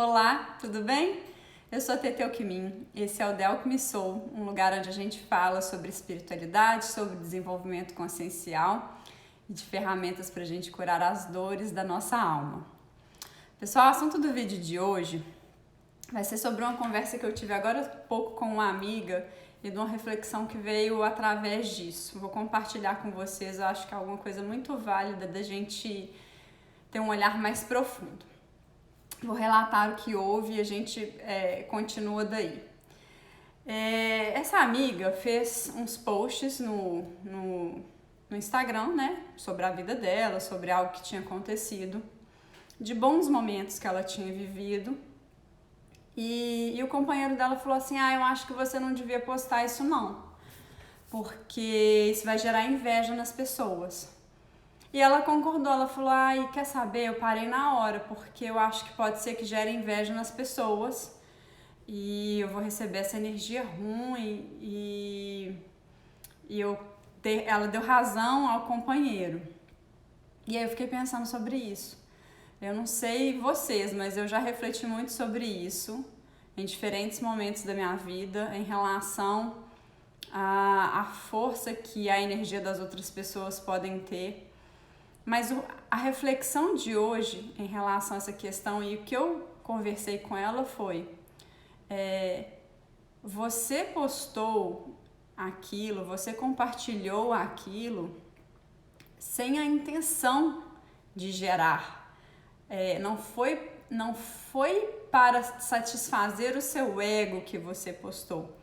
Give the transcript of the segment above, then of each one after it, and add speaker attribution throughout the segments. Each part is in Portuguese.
Speaker 1: Olá, tudo bem? Eu sou a Teteu Quimin, esse é o The Alchemy Soul, um lugar onde a gente fala sobre espiritualidade, sobre desenvolvimento consciencial e de ferramentas para a gente curar as dores da nossa alma. Pessoal, o assunto do vídeo de hoje vai ser sobre uma conversa que eu tive agora há pouco com uma amiga e de uma reflexão que veio através disso. Vou compartilhar com vocês, eu acho que é alguma coisa muito válida da gente ter um olhar mais profundo. Vou relatar o que houve e a gente continua daí. Essa amiga fez uns posts no Instagram, né, sobre a vida dela, sobre algo que tinha acontecido, de bons momentos que ela tinha vivido. E o companheiro dela falou assim, eu acho que você não devia postar isso não, porque isso vai gerar inveja nas pessoas. E ela concordou, ela falou, quer saber, eu parei na hora, porque eu acho que pode ser que gere inveja nas pessoas e eu vou receber essa energia ruim ela deu razão ao companheiro. E aí eu fiquei pensando sobre isso. Eu não sei vocês, mas eu já refleti muito sobre isso em diferentes momentos da minha vida em relação à força que a energia das outras pessoas podem ter. Mas a reflexão de hoje em relação a essa questão e o que eu conversei com ela foi: você postou aquilo, você compartilhou aquilo sem a intenção de gerar. Não foi para satisfazer o seu ego que você postou.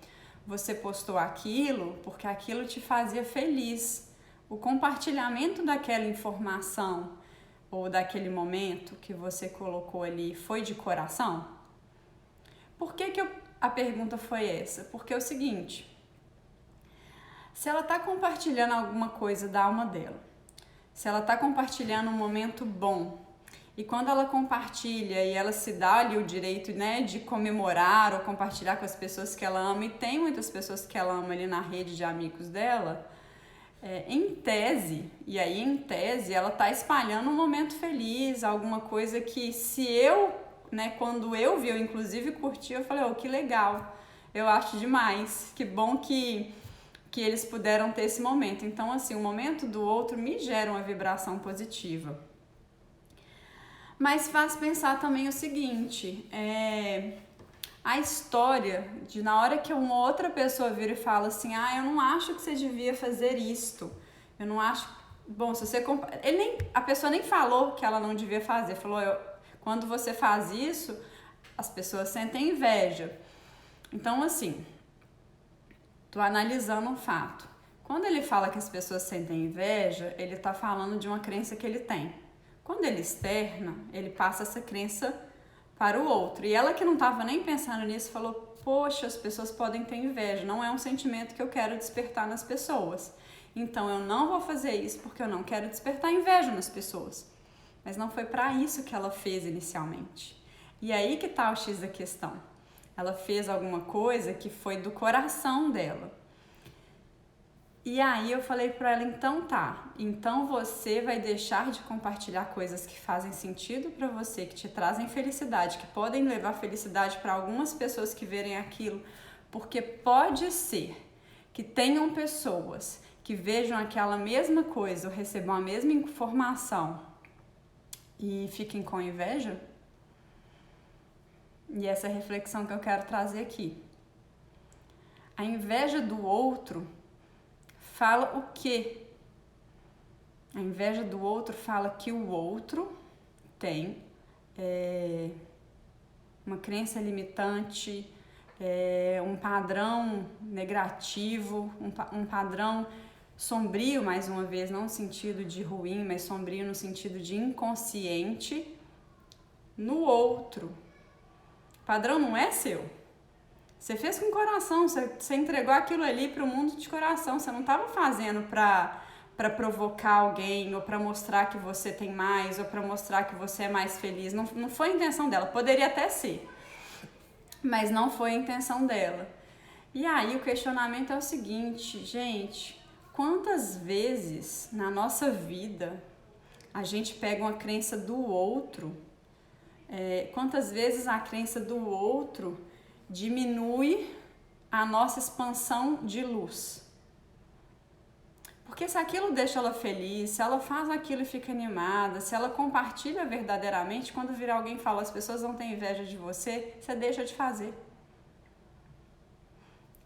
Speaker 1: Você postou aquilo porque aquilo te fazia feliz. O compartilhamento daquela informação ou daquele momento que você colocou ali foi de coração? Por que a pergunta foi essa? Porque é o seguinte: se ela está compartilhando alguma coisa da alma dela, se ela está compartilhando um momento bom, e quando ela compartilha e ela se dá ali o direito, né, de comemorar ou compartilhar com as pessoas que ela ama, e tem muitas pessoas que ela ama ali na rede de amigos dela, em tese, ela está espalhando um momento feliz, alguma coisa que quando eu vi, eu inclusive curti, eu falei, que legal, eu acho demais, que bom que eles puderam ter esse momento. Então, assim, o momento do outro me gera uma vibração positiva. Mas faz pensar também o seguinte, a história de na hora que uma outra pessoa vira e fala assim, eu não acho que você devia fazer isto, eu não acho, bom, se você a pessoa nem falou que ela não devia fazer, falou, quando você faz isso, as pessoas sentem inveja. Então, assim, tô analisando um fato. Quando ele fala que as pessoas sentem inveja, ele tá falando de uma crença que ele tem. Quando ele externa, ele passa essa crença para o outro. E ela que não estava nem pensando nisso, falou, poxa, as pessoas podem ter inveja, não é um sentimento que eu quero despertar nas pessoas. Então eu não vou fazer isso porque eu não quero despertar inveja nas pessoas. Mas não foi para isso que ela fez inicialmente. E aí que tá o X da questão. Ela fez alguma coisa que foi do coração dela. E aí eu falei pra ela, então você vai deixar de compartilhar coisas que fazem sentido pra você, que te trazem felicidade, que podem levar felicidade para algumas pessoas que verem aquilo, porque pode ser que tenham pessoas que vejam aquela mesma coisa ou recebam a mesma informação e fiquem com inveja? E essa é a reflexão que eu quero trazer aqui. A inveja do outro fala o quê? A inveja do outro fala que o outro tem uma crença limitante, um padrão negativo, um padrão sombrio, mais uma vez, não no sentido de ruim, mas sombrio no sentido de inconsciente no outro. O padrão não é seu. Você fez com coração, você entregou aquilo ali para o mundo de coração, você não estava fazendo para provocar alguém, ou para mostrar que você tem mais, ou para mostrar que você é mais feliz, não foi a intenção dela, poderia até ser, mas não foi a intenção dela. E aí o questionamento é o seguinte, gente, quantas vezes na nossa vida a gente pega uma crença do outro Quantas vezes a crença do outro diminui a nossa expansão de luz? Porque se aquilo deixa ela feliz, se ela faz aquilo e fica animada, se ela compartilha verdadeiramente, quando virar alguém e fala, as pessoas não têm inveja de você, você deixa de fazer.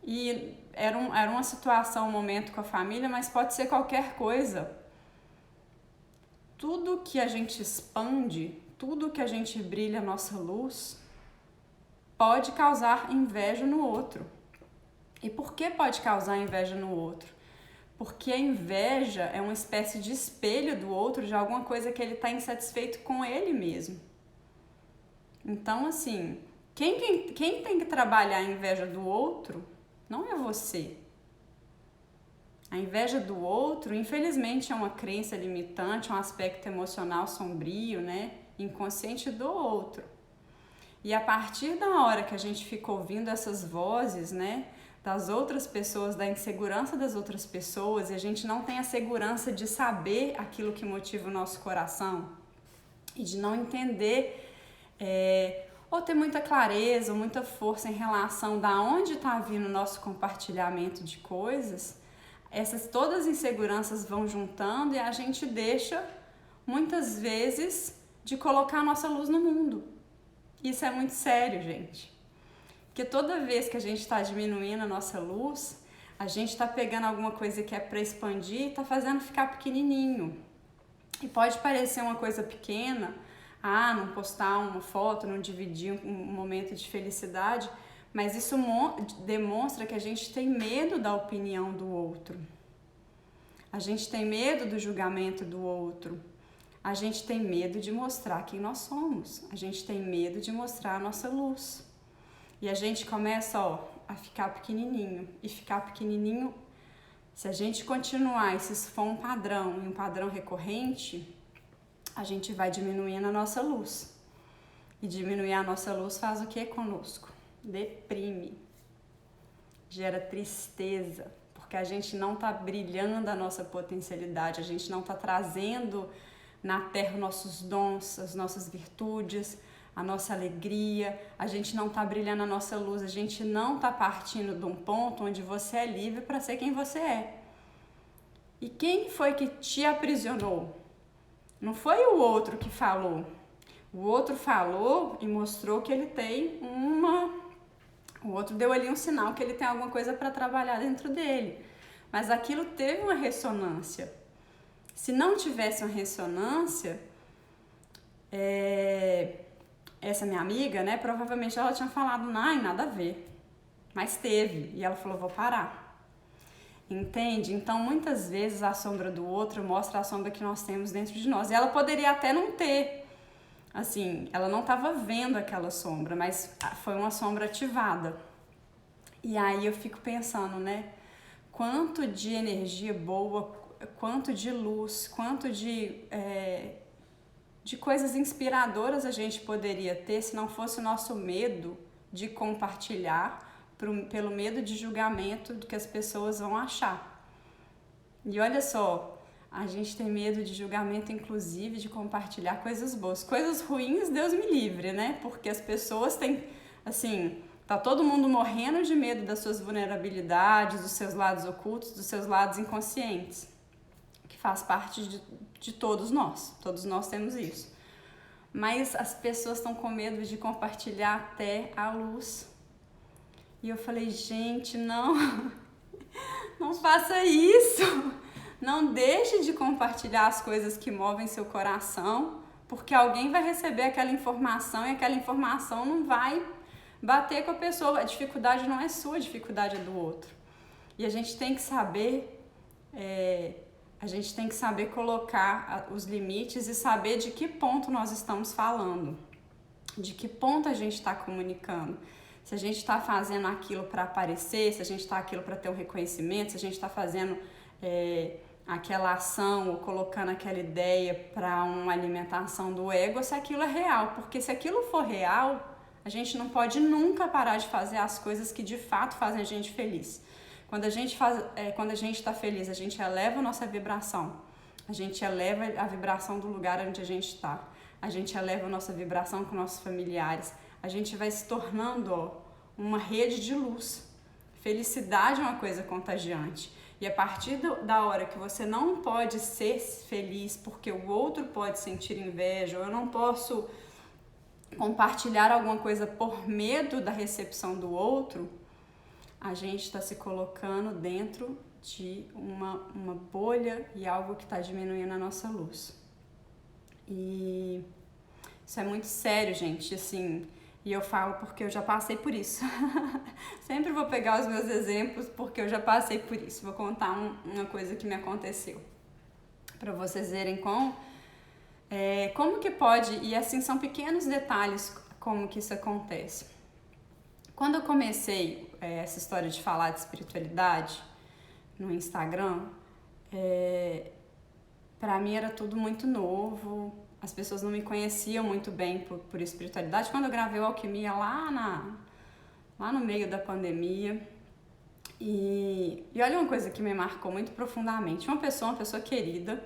Speaker 1: E era uma situação, um momento com a família, mas pode ser qualquer coisa. Tudo que a gente expande, tudo que a gente brilha a nossa luz, pode causar inveja no outro. E por que pode causar inveja no outro? Porque a inveja é uma espécie de espelho do outro, de alguma coisa que ele está insatisfeito com ele mesmo. Então, assim, quem tem que trabalhar a inveja do outro não é você. A inveja do outro, infelizmente, é uma crença limitante, um aspecto emocional sombrio, né? Inconsciente do outro. E a partir da hora que a gente fica ouvindo essas vozes, né? Das outras pessoas, da insegurança das outras pessoas, e a gente não tem a segurança de saber aquilo que motiva o nosso coração e de não entender ou ter muita clareza ou muita força em relação da onde está vindo o nosso compartilhamento de coisas, todas as inseguranças vão juntando e a gente deixa, muitas vezes, de colocar a nossa luz no mundo. Isso é muito sério, gente. Porque toda vez que a gente está diminuindo a nossa luz, a gente está pegando alguma coisa que é para expandir e está fazendo ficar pequenininho. E pode parecer uma coisa pequena, não postar uma foto, não dividir um momento de felicidade, mas isso demonstra que a gente tem medo da opinião do outro. A gente tem medo do julgamento do outro. A gente tem medo de mostrar quem nós somos. A gente tem medo de mostrar a nossa luz. E a gente começa, a ficar pequenininho. E ficar pequenininho, se a gente continuar, e se isso for um padrão, e um padrão recorrente, a gente vai diminuindo a nossa luz. E diminuir a nossa luz faz o que conosco? Deprime. Gera tristeza. Porque a gente não está brilhando a nossa potencialidade, a gente não está trazendo na Terra nossos dons, as nossas virtudes, a nossa alegria, a gente não está brilhando a nossa luz, a gente não está partindo de um ponto onde você é livre para ser quem você é. E quem foi que te aprisionou? Não foi o outro que falou. O outro falou e mostrou que ele tem O outro deu ali um sinal que ele tem alguma coisa para trabalhar dentro dele. Mas aquilo teve uma ressonância. Se não tivesse uma ressonância, essa minha amiga, né, provavelmente ela tinha falado, nada a ver. Mas teve. E ela falou, vou parar. Entende? Então, muitas vezes a sombra do outro mostra a sombra que nós temos dentro de nós. E ela poderia até não ter. Assim, ela não estava vendo aquela sombra, mas foi uma sombra ativada. E aí eu fico pensando, né? Quanto de energia boa, quanto de luz, quanto de coisas inspiradoras a gente poderia ter se não fosse o nosso medo de compartilhar, pelo medo de julgamento do que as pessoas vão achar. E olha só, a gente tem medo de julgamento, inclusive, de compartilhar coisas boas. Coisas ruins, Deus me livre, né? Porque as pessoas têm, assim, tá todo mundo morrendo de medo das suas vulnerabilidades, dos seus lados ocultos, dos seus lados inconscientes, que faz parte de todos nós. Todos nós temos isso. Mas as pessoas estão com medo de compartilhar até a luz. E eu falei, gente, não faça isso. Não deixe de compartilhar as coisas que movem seu coração, porque alguém vai receber aquela informação e aquela informação não vai bater com a pessoa. A dificuldade não é sua, a dificuldade é do outro. E a gente tem que saber, colocar os limites e saber de que ponto nós estamos falando, de que ponto a gente está comunicando. Se a gente está fazendo aquilo para aparecer, se a gente está aquilo para ter um reconhecimento, se a gente está fazendo aquela ação ou colocando aquela ideia para uma alimentação do ego, ou se aquilo é real. Porque se aquilo for real, a gente não pode nunca parar de fazer as coisas que de fato fazem a gente feliz. Quando a gente está feliz, a gente eleva a nossa vibração. A gente eleva a vibração do lugar onde a gente está. a gente eleva a nossa vibração com nossos familiares, a gente vai se tornando uma rede de luz. Felicidade é uma coisa contagiante. E a partir da hora que você não pode ser feliz porque o outro pode sentir inveja, ou eu não posso compartilhar alguma coisa por medo da recepção do outro, a gente está se colocando dentro de uma bolha e algo que está diminuindo a nossa luz. E isso é muito sério, gente, assim, e eu falo porque eu já passei por isso. Sempre vou pegar os meus exemplos porque eu já passei por isso. Vou contar uma coisa que me aconteceu, para vocês verem como que pode, e assim, são pequenos detalhes como que isso acontece. Quando eu comecei essa história de falar de espiritualidade no Instagram, pra mim era tudo muito novo, as pessoas não me conheciam muito bem por espiritualidade. Quando eu gravei o Alquimia lá no meio da pandemia, e olha uma coisa que me marcou muito profundamente, uma pessoa querida,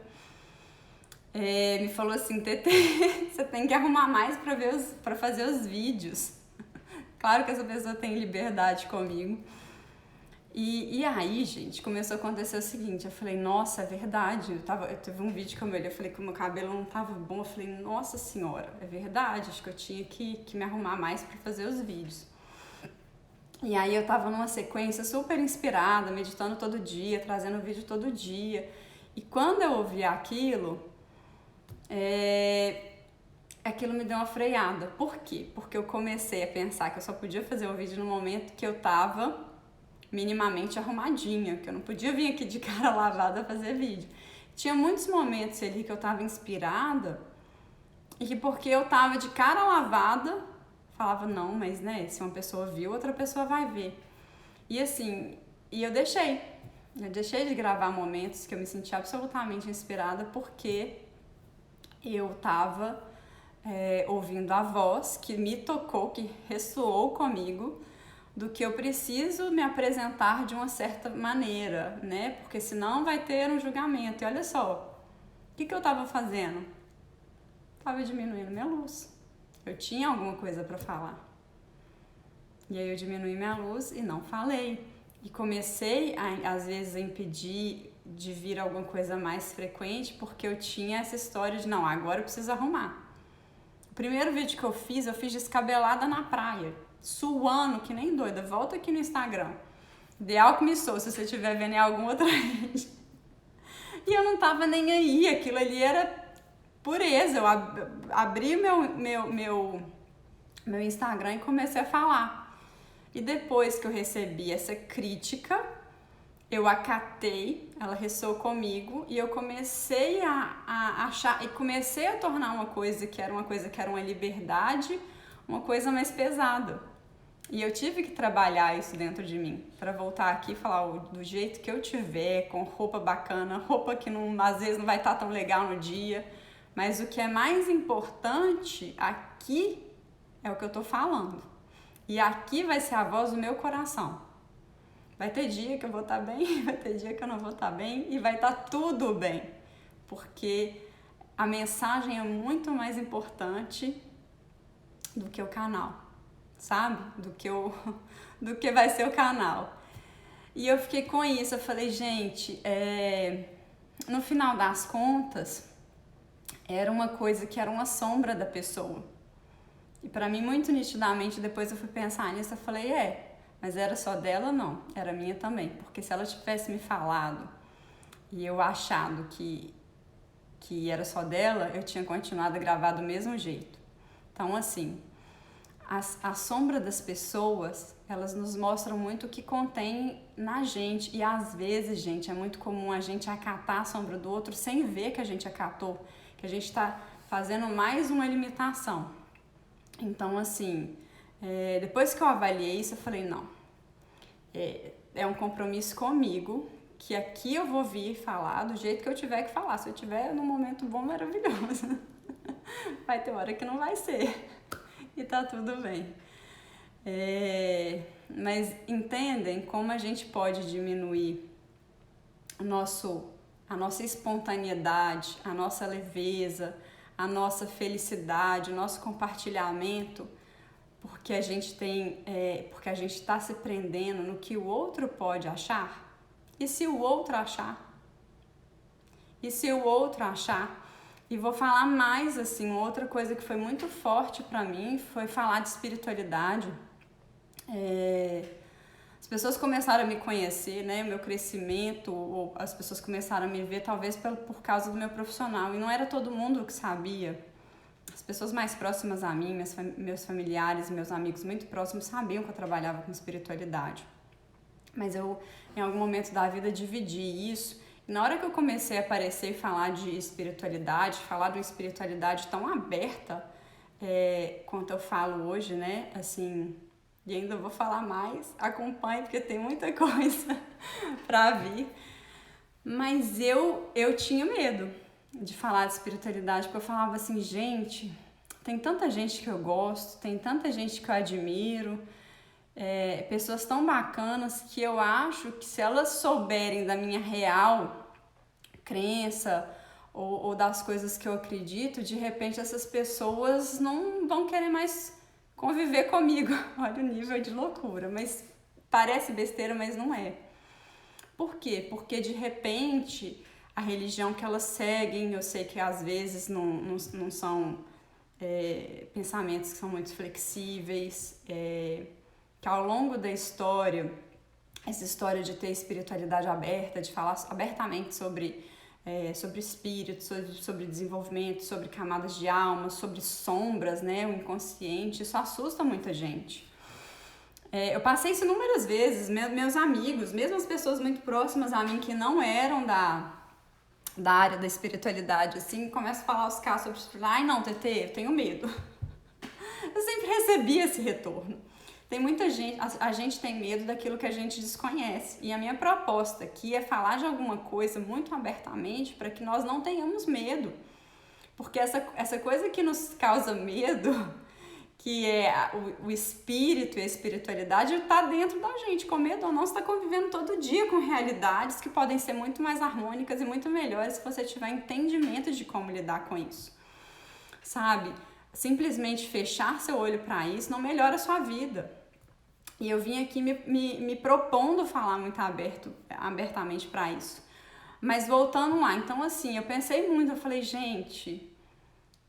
Speaker 1: me falou assim: Tetê, você tem que arrumar mais pra fazer os vídeos. Claro que essa pessoa tem liberdade comigo. E aí, gente, começou a acontecer o seguinte, eu falei, nossa, é verdade, eu teve um vídeo que eu me olhei, eu falei que o meu cabelo não tava bom, eu falei, nossa senhora, é verdade, acho que eu tinha que me arrumar mais pra fazer os vídeos. E aí eu tava numa sequência super inspirada, meditando todo dia, trazendo vídeo todo dia, e quando eu ouvi aquilo me deu uma freada. Por quê? Porque eu comecei a pensar que eu só podia fazer um vídeo no momento que eu tava minimamente arrumadinha, que eu não podia vir aqui de cara lavada fazer vídeo. Tinha muitos momentos ali que eu tava inspirada e que porque eu tava de cara lavada, falava, não, mas né, se uma pessoa viu, outra pessoa vai ver. E assim, eu deixei de gravar momentos que eu me sentia absolutamente inspirada porque eu tava ouvindo a voz que me tocou, que ressoou comigo, do que eu preciso me apresentar de uma certa maneira, né? Porque senão vai ter um julgamento. E olha só, o que eu tava fazendo? Tava diminuindo minha luz. Eu tinha alguma coisa para falar. E aí eu diminuí minha luz e não falei. E comecei, às vezes, a impedir de vir alguma coisa mais frequente, porque eu tinha essa história de, não, agora eu preciso arrumar. O primeiro vídeo que eu fiz descabelada na praia, suando que nem doida. Volta aqui no Instagram, The Alchemy Soul, se você estiver vendo em alguma outra rede. E eu não tava nem aí, aquilo ali era pureza. Eu abri meu Instagram e comecei a falar. E depois que eu recebi essa crítica, eu acatei, ela ressoou comigo e eu comecei a achar, e comecei a tornar uma coisa que era uma liberdade, uma coisa mais pesada. E eu tive que trabalhar isso dentro de mim, para voltar aqui e falar do jeito que eu tiver, com roupa bacana, roupa que às vezes não vai estar tão legal no dia, mas o que é mais importante aqui é o que eu tô falando. E aqui vai ser a voz do meu coração. Vai ter dia que eu vou estar bem, vai ter dia que eu não vou estar bem e vai estar tudo bem, porque a mensagem é muito mais importante do que o canal, sabe? Do que vai ser o canal. E eu fiquei com isso, eu falei, gente, no final das contas, era uma coisa que era uma sombra da pessoa. E pra mim, muito nitidamente, depois eu fui pensar nisso, eu falei, mas era só dela? Não, era minha também. Porque se ela tivesse me falado e eu achado que era só dela, eu tinha continuado a gravar do mesmo jeito. Então, assim, a sombra das pessoas, elas nos mostram muito o que contém na gente. E às vezes, gente, é muito comum a gente acatar a sombra do outro sem ver que a gente acatou, que a gente tá fazendo mais uma limitação. Então, assim, depois que eu avaliei isso, eu falei, não, é um compromisso comigo, que aqui eu vou vir falar do jeito que eu tiver que falar. Se eu tiver num momento bom, maravilhoso. Vai ter hora que não vai ser. E tá tudo bem. Mas entendem como a gente pode diminuir a nossa espontaneidade, a nossa leveza, a nossa felicidade, o nosso compartilhamento, porque a gente porque a gente está se prendendo no que o outro pode achar? E se o outro achar? E se o outro achar? E vou falar mais, assim, outra coisa que foi muito forte para mim foi falar de espiritualidade. As pessoas começaram a me conhecer, né, meu crescimento, ou as pessoas começaram a me ver talvez por causa do meu profissional, e não era todo mundo que sabia. As pessoas mais próximas a mim, meus familiares, meus amigos muito próximos sabiam que eu trabalhava com espiritualidade. Mas eu, em algum momento da vida, dividi isso. E na hora que eu comecei a aparecer e falar de espiritualidade, falar de uma espiritualidade tão aberta quanto eu falo hoje, né, assim, e ainda vou falar mais, acompanhe porque tem muita coisa pra vir. Mas eu tinha medo de falar de espiritualidade, porque eu falava assim, gente, tem tanta gente que eu gosto, tem tanta gente que eu admiro, pessoas tão bacanas que eu acho que se elas souberem da minha real crença ou das coisas que eu acredito, de repente essas pessoas não vão querer mais conviver comigo. Olha o nível de loucura, mas parece besteira, mas não é. Por quê? Porque de repente a religião que elas seguem, eu sei que às vezes não são pensamentos que são muito flexíveis, que ao longo da história, essa história de ter espiritualidade aberta, de falar abertamente sobre espírito, sobre desenvolvimento, sobre camadas de alma, sobre sombras, né, o inconsciente, isso assusta muita gente. Eu passei isso inúmeras vezes, meus amigos, mesmo as pessoas muito próximas a mim que não eram da área da espiritualidade, assim, começam a falar os casos sobre espiritualidade. Ai, não, Tetê, eu tenho medo. Eu sempre recebi esse retorno. Tem muita gente, a gente tem medo daquilo que a gente desconhece. E a minha proposta aqui é falar de alguma coisa muito abertamente para que nós não tenhamos medo. Porque essa coisa que nos causa medo, que é o espírito e a espiritualidade, está dentro da gente. Com medo ou não, você está convivendo todo dia com realidades que podem ser muito mais harmônicas e muito melhores se você tiver entendimento de como lidar com isso. Sabe? Simplesmente fechar seu olho para isso não melhora a sua vida. E eu vim aqui me propondo falar muito abertamente para isso. Mas voltando lá, então assim, eu pensei muito, eu falei, gente,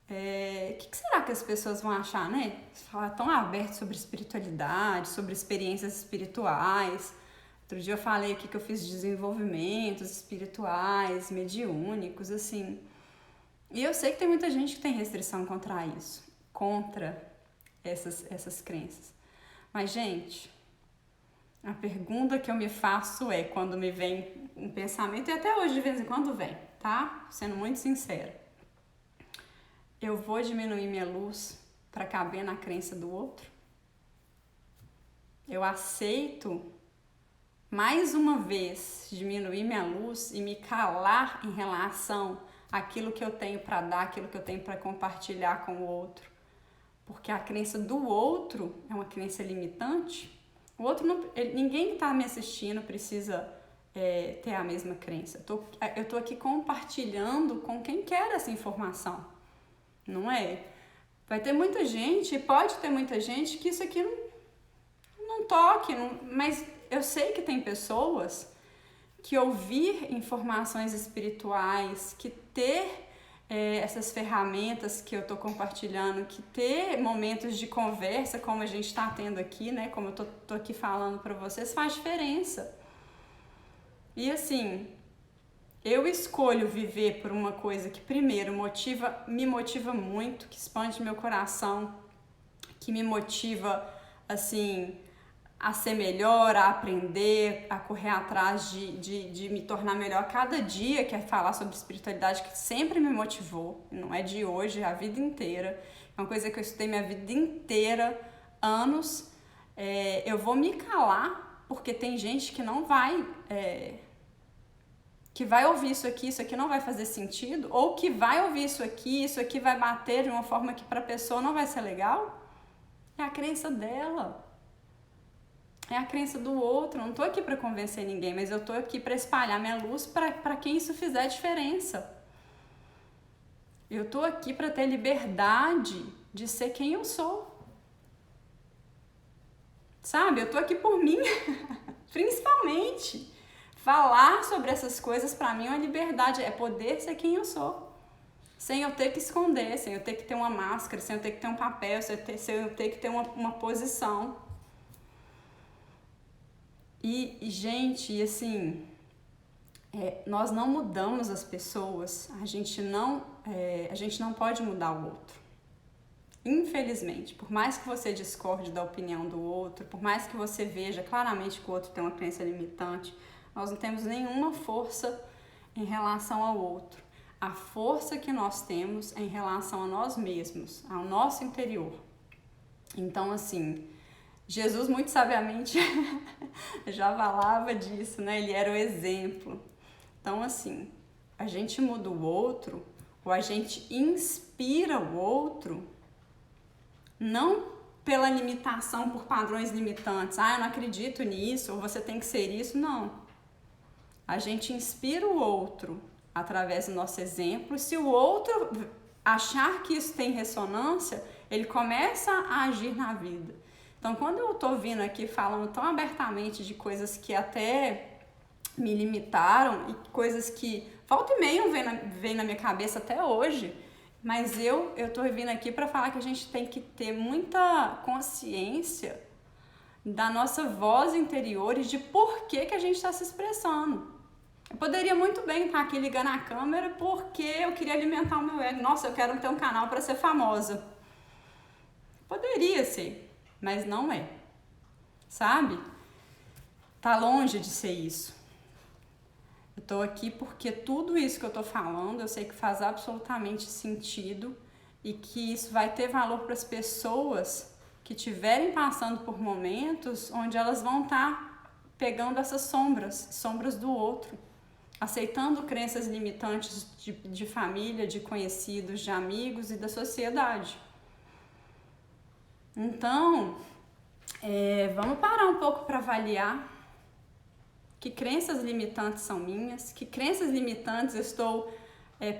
Speaker 1: que será que as pessoas vão achar, né? Falar tão aberto sobre espiritualidade, sobre experiências espirituais. Outro dia eu falei aqui que eu fiz desenvolvimentos espirituais, mediúnicos, assim. E eu sei que tem muita gente que tem restrição contra isso, contra essas crenças. Mas, gente, a pergunta que eu me faço é, quando me vem um pensamento, e até hoje de vez em quando vem, tá? Sendo muito sincera. Eu vou diminuir minha luz para caber na crença do outro? Eu aceito, mais uma vez, diminuir minha luz e me calar em relação àquilo que eu tenho para dar, aquilo que eu tenho para compartilhar com o outro? Porque a crença do outro é uma crença limitante. O outro ninguém que está me assistindo precisa ter a mesma crença. Eu tô aqui compartilhando com quem quer essa informação, não é? Vai ter muita gente, pode ter muita gente que isso aqui não toque, mas eu sei que tem pessoas que ouvir informações espirituais, que ter essas ferramentas que eu tô compartilhando, que ter momentos de conversa como a gente tá tendo aqui, né, como eu tô aqui falando para vocês, faz diferença. E assim, eu escolho viver por uma coisa que primeiro me motiva muito, que expande meu coração, que me motiva assim a ser melhor, a aprender, a correr atrás de me tornar melhor a cada dia, que é falar sobre espiritualidade, que sempre me motivou, não é de hoje, é a vida inteira, é uma coisa que eu estudei minha vida inteira, anos. Eu vou me calar, porque tem gente que não vai, que vai ouvir isso aqui não vai fazer sentido, ou que vai ouvir isso aqui vai bater de uma forma que para a pessoa não vai ser legal. É a crença dela. É a crença do outro. Eu não tô aqui para convencer ninguém, mas eu tô aqui para espalhar minha luz para quem isso fizer diferença. Eu tô aqui para ter liberdade de ser quem eu sou. Sabe? Eu tô aqui por mim, principalmente. Falar sobre essas coisas para mim é uma liberdade, é poder ser quem eu sou. Sem eu ter que esconder, sem eu ter que ter uma máscara, sem eu ter que ter um papel, sem eu ter que ter uma posição. Gente, assim, nós não mudamos as pessoas, a gente não pode mudar o outro. Infelizmente, por mais que você discorde da opinião do outro, por mais que você veja claramente que o outro tem uma crença limitante, nós não temos nenhuma força em relação ao outro. A força que nós temos é em relação a nós mesmos, ao nosso interior. Então, assim, Jesus muito sabiamente já falava disso, né? Ele era o exemplo. Então, assim, a gente muda o outro, ou a gente inspira o outro, não pela limitação, por padrões limitantes. Eu não acredito nisso, ou você tem que ser isso. Não. A gente inspira o outro através do nosso exemplo. Se o outro achar que isso tem ressonância, ele começa a agir na vida. Então, quando eu tô vindo aqui falando tão abertamente de coisas que até me limitaram e coisas que volta e meia vem na minha cabeça até hoje, mas eu tô vindo aqui para falar que a gente tem que ter muita consciência da nossa voz interior e de por que a gente está se expressando. Eu poderia muito bem estar aqui ligando a câmera porque eu queria alimentar o meu ego. Nossa, eu quero ter um canal para ser famosa. Poderia ser, mas não é. Sabe? Tá longe de ser isso. Eu tô aqui porque tudo isso que eu tô falando, eu sei que faz absolutamente sentido e que isso vai ter valor para as pessoas que estiverem passando por momentos onde elas vão estar pegando essas sombras do outro, aceitando crenças limitantes de família, de conhecidos, de amigos e da sociedade. Então, vamos parar um pouco para avaliar que crenças limitantes são minhas, que crenças limitantes eu estou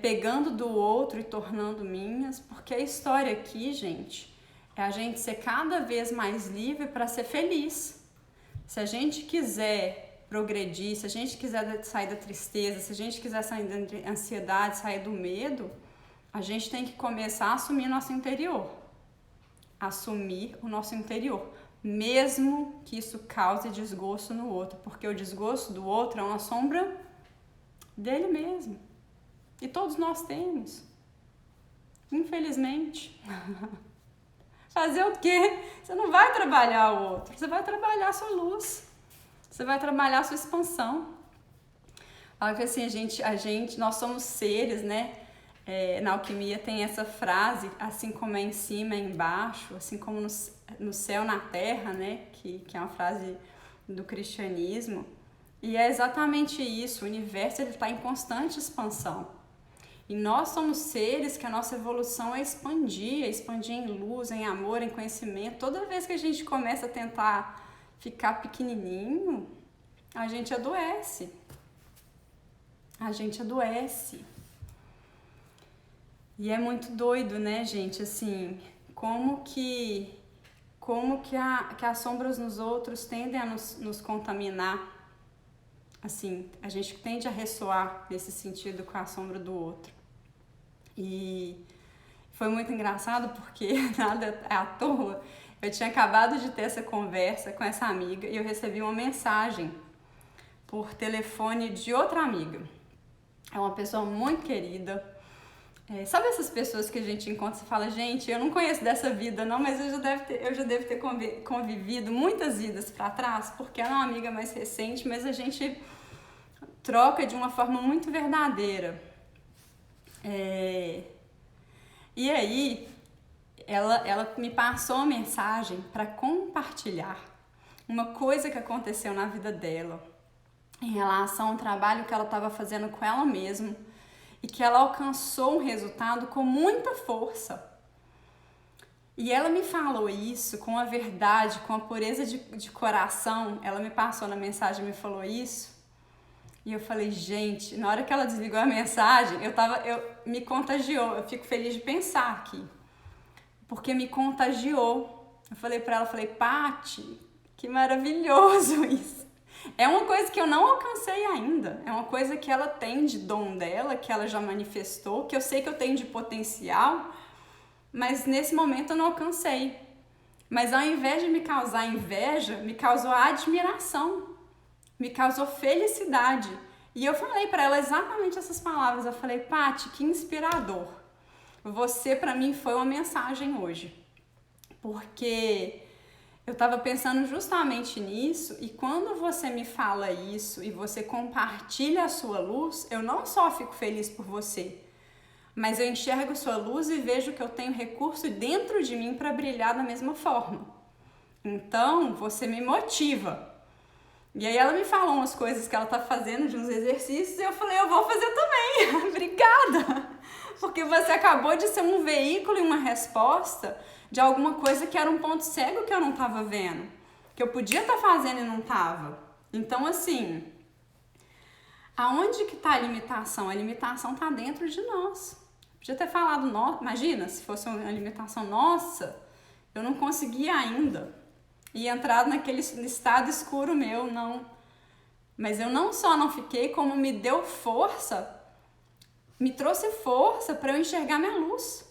Speaker 1: pegando do outro e tornando minhas, porque a história aqui, gente, é a gente ser cada vez mais livre para ser feliz. Se a gente quiser progredir, se a gente quiser sair da tristeza, se a gente quiser sair da ansiedade, sair do medo, a gente tem que começar a assumir nosso interior. Assumir o nosso interior. Mesmo que isso cause desgosto no outro, porque o desgosto do outro é uma sombra dele mesmo. E todos nós temos. Infelizmente. Fazer o quê? Você não vai trabalhar o outro, você vai trabalhar a sua luz. Você vai trabalhar a sua expansão. Fala que assim, nós somos seres, né? Na alquimia tem essa frase, assim como é em cima, é embaixo, assim como no céu, na terra, né? Que é uma frase do cristianismo. E é exatamente isso, o universo está em constante expansão. E nós somos seres que a nossa evolução é expandir em luz, em amor, em conhecimento. Toda vez que a gente começa a tentar ficar pequenininho, a gente adoece. A gente adoece. E é muito doido, né, gente? Assim, como que as sombras nos outros tendem a nos contaminar. Assim, a gente tende a ressoar nesse sentido com a sombra do outro. E foi muito engraçado porque nada é à toa. Eu tinha acabado de ter essa conversa com essa amiga e eu recebi uma mensagem por telefone de outra amiga. É uma pessoa muito querida. Sabe essas pessoas que a gente encontra e fala, gente, eu não conheço dessa vida não, mas eu já devo ter convivido muitas vidas para trás, porque ela é uma amiga mais recente, mas a gente troca de uma forma muito verdadeira. E aí, ela me passou uma mensagem para compartilhar uma coisa que aconteceu na vida dela em relação ao trabalho que ela estava fazendo com ela mesma e que ela alcançou um resultado com muita força. E ela me falou isso com a verdade, com a pureza de coração. Ela me passou na mensagem, me falou isso. E eu falei, gente, na hora que ela desligou a mensagem, me contagiou. Eu fico feliz de pensar aqui, porque me contagiou. Eu falei pra ela, Paty, que maravilhoso isso. É uma coisa que eu não alcancei ainda, é uma coisa que ela tem de dom dela, que ela já manifestou, que eu sei que eu tenho de potencial, mas nesse momento eu não alcancei. Mas ao invés de me causar inveja, me causou admiração, me causou felicidade. E eu falei pra ela exatamente essas palavras. Eu falei, Paty, que inspirador. Você pra mim foi uma mensagem hoje. Porque eu tava pensando justamente nisso, e quando você me fala isso e você compartilha a sua luz, eu não só fico feliz por você, mas eu enxergo sua luz e vejo que eu tenho recurso dentro de mim para brilhar da mesma forma. Então, você me motiva. E aí ela me falou umas coisas que ela tá fazendo, de uns exercícios, e eu falei, eu vou fazer também. Obrigada! Porque você acabou de ser um veículo e uma resposta de alguma coisa que era um ponto cego que eu não tava vendo, que eu podia estar fazendo e não tava. Então, assim, aonde que tá a limitação? A limitação tá dentro de nós. Podia ter falado, imagina, se fosse uma limitação nossa, eu não conseguia ainda. E entrado naquele estado escuro meu, não. Mas eu não só não fiquei, como me deu força, me trouxe força para eu enxergar minha luz.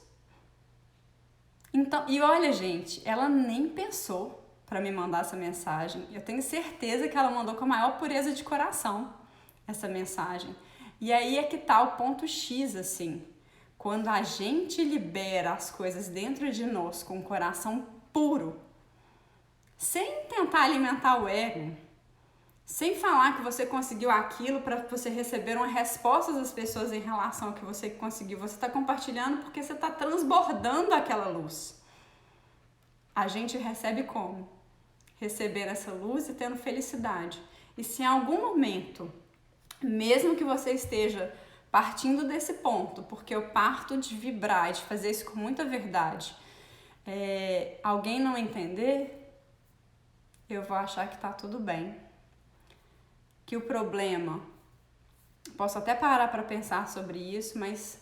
Speaker 1: Então, e olha, gente, ela nem pensou para me mandar essa mensagem. Eu tenho certeza que ela mandou com a maior pureza de coração essa mensagem. E aí é que tá o ponto X, assim. Quando a gente libera as coisas dentro de nós com o coração puro, sem tentar alimentar o ego, sem falar que você conseguiu aquilo para você receber uma resposta das pessoas em relação ao que você conseguiu. Você está compartilhando porque você está transbordando aquela luz. A gente recebe como? Receber essa luz e tendo felicidade. E se em algum momento, mesmo que você esteja partindo desse ponto, porque eu parto de vibrar e de fazer isso com muita verdade, alguém não entender, eu vou achar que tá tudo bem. Que o problema, posso até parar para pensar sobre isso, mas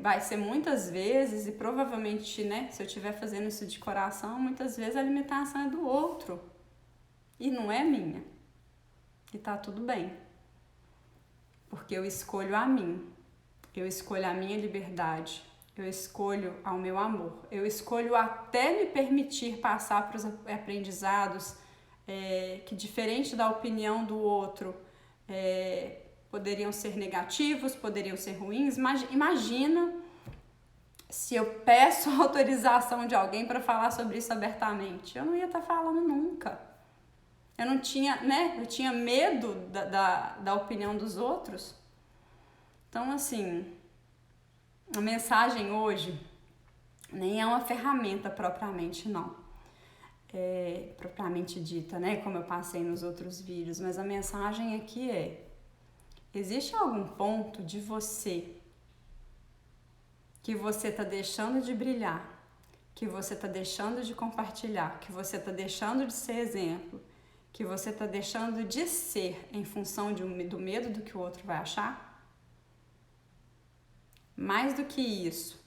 Speaker 1: vai ser muitas vezes, e provavelmente, né, se eu estiver fazendo isso de coração, muitas vezes a limitação é do outro e não é minha. E tá tudo bem. Porque eu escolho a mim, eu escolho a minha liberdade, eu escolho ao meu amor, eu escolho até me permitir passar para os aprendizados que, diferente da opinião do outro, poderiam ser negativos, poderiam ser ruins. Imagina se eu peço autorização de alguém para falar sobre isso abertamente. Eu não ia estar falando nunca. Eu não tinha, né? Eu tinha medo da opinião dos outros. Então, assim, a mensagem hoje nem é uma ferramenta propriamente, não. Propriamente dita, né? Como eu passei nos outros vídeos. Mas a mensagem aqui existe algum ponto de você que você está deixando de brilhar, que você está deixando de compartilhar, que você está deixando de ser exemplo, que você está deixando de ser em função do medo do que o outro vai achar? Mais do que isso,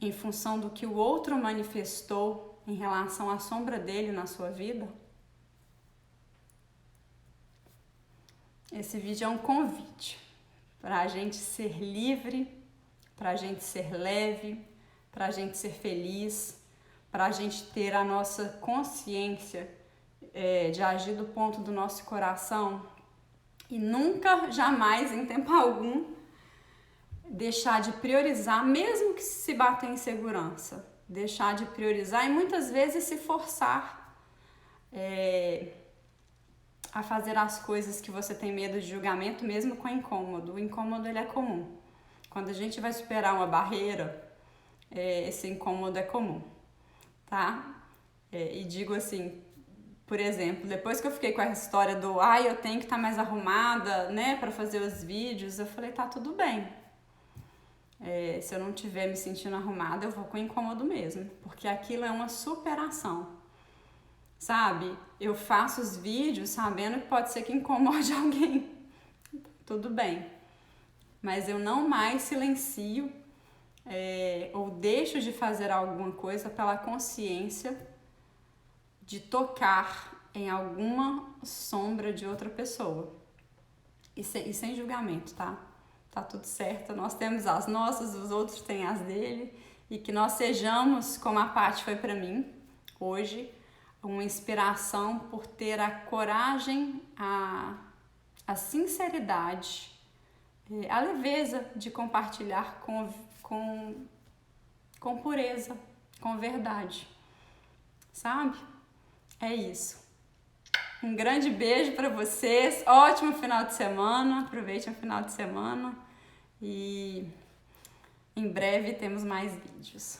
Speaker 1: em função do que o outro manifestou em relação à sombra dele na sua vida? Esse vídeo é um convite para a gente ser livre, para a gente ser leve, para a gente ser feliz, para a gente ter a nossa consciência de agir do ponto do nosso coração e nunca, jamais, em tempo algum, deixar de priorizar, mesmo que se bater em segurança, deixar de priorizar e muitas vezes se forçar a fazer as coisas que você tem medo de julgamento, mesmo com incômodo. O incômodo, ele é comum. Quando a gente vai superar uma barreira, esse incômodo é comum, tá? E digo assim, por exemplo, depois que eu fiquei com essa história do eu tenho que estar mais arrumada, né, para fazer os vídeos, eu falei, tá tudo bem. Se eu não estiver me sentindo arrumada, eu vou com incômodo mesmo, porque aquilo é uma superação, sabe? Eu faço os vídeos sabendo que pode ser que incomode alguém, tudo bem, mas eu não mais silencio ou deixo de fazer alguma coisa pela consciência de tocar em alguma sombra de outra pessoa. E sem julgamento, tá? Tá tudo certo, nós temos as nossas, os outros têm as dele, e que nós sejamos, como a Paty foi para mim hoje, uma inspiração por ter a coragem, a sinceridade, a leveza de compartilhar com pureza, com verdade, sabe? É isso. Um grande beijo para vocês, ótimo final de semana, aproveitem o final de semana e em breve temos mais vídeos.